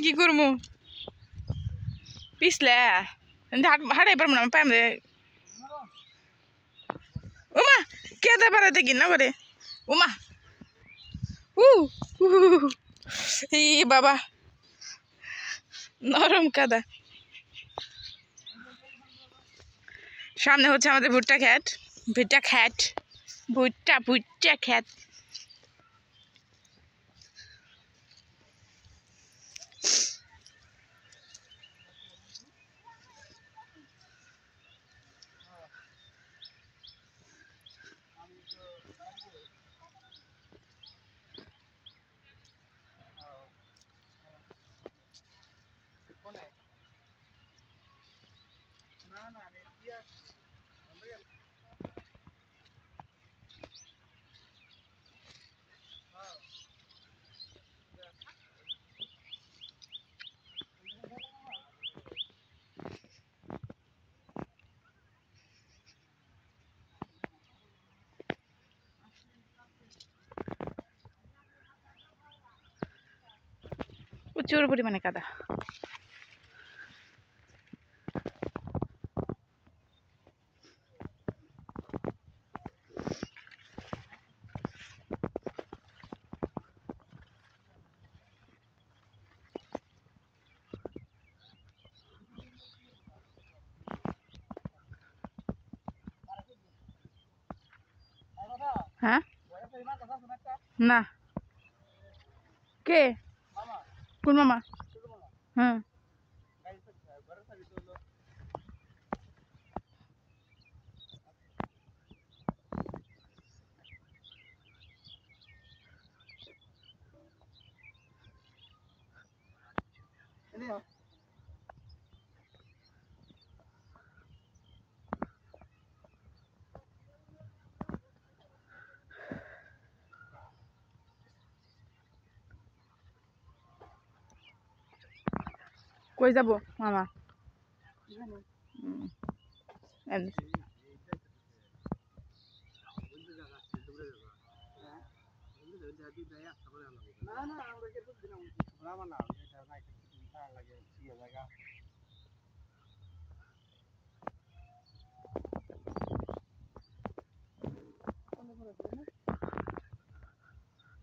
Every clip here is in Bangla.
কি করবো পিছলে হাঁটাই পারবো না পাম রে ওমা কেদে পারে কি না করে ওমা ই বাবা নরম কাদা সামনে হচ্ছে আমাদের ভুট্টা ক্ষেত ভুট্টা ক্ষেত প্রচুর পরিমাণে কাদা হ্যাঁ না কে কোন মামা হ্যাঁ কই যাব মামা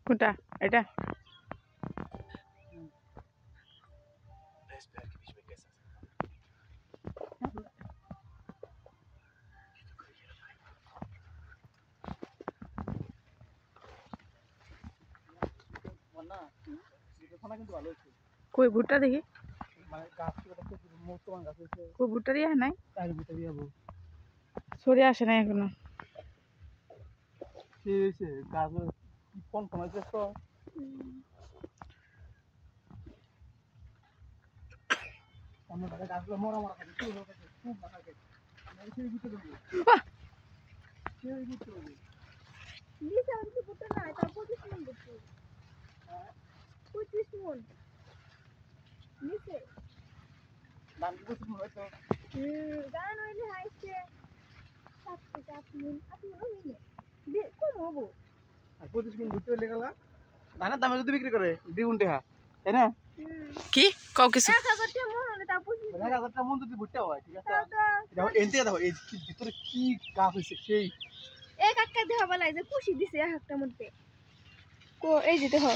কোনটা এটা কই ভুট্টা দেখি কই ভুট্টা দিয়ে নাই সরে আসে না এখনো ধানের দামে যদি বিক্রি করে দ্বিগুণ টাকা তাই না কি কাউ কিছু 1000 মন যদি ভুট্টা হয় ঠিক আছে দেখো এনতে দেখো এই ভিতরে কি গাছ হইছে সেই এক একটা দেওয়া বলা যে খুশি দিছে একটা মধ্যে কো এই যে দেখো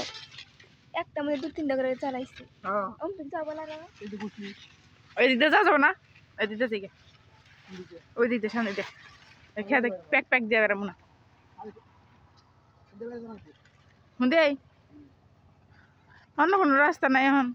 একটা মধ্যে 2-3টা করে চালাইছে হ্যাঁ অম তো যাবা লাগা এই যে খুশি ওই দিকে যাবো না ওই দিকে থেকে ওই দিকে সামনে দে খেতে প্যাক দিয়ে বেড়াবো না মুদে অন্য কোনো রাস্তা নাই এখন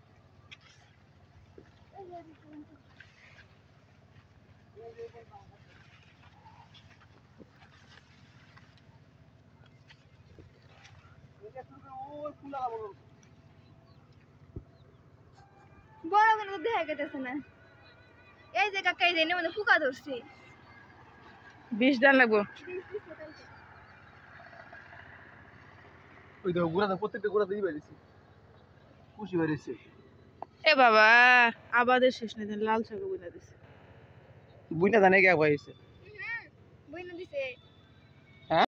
বড় কোনো দেখা গেতেছে না এই যে কাকা এই যে মধ্যে ফুকা ধরছে 20 ডান লাগবো ওই দেখো গোড়াতে প্রত্যেকটা গোড়াতে বেরিয়েছে খুশি বেরিয়েছে এ বাবা আবাদের শেষ নেই লাল শাক বুনা দিছে বুইনা জানে কে হইছে বইনা দিছে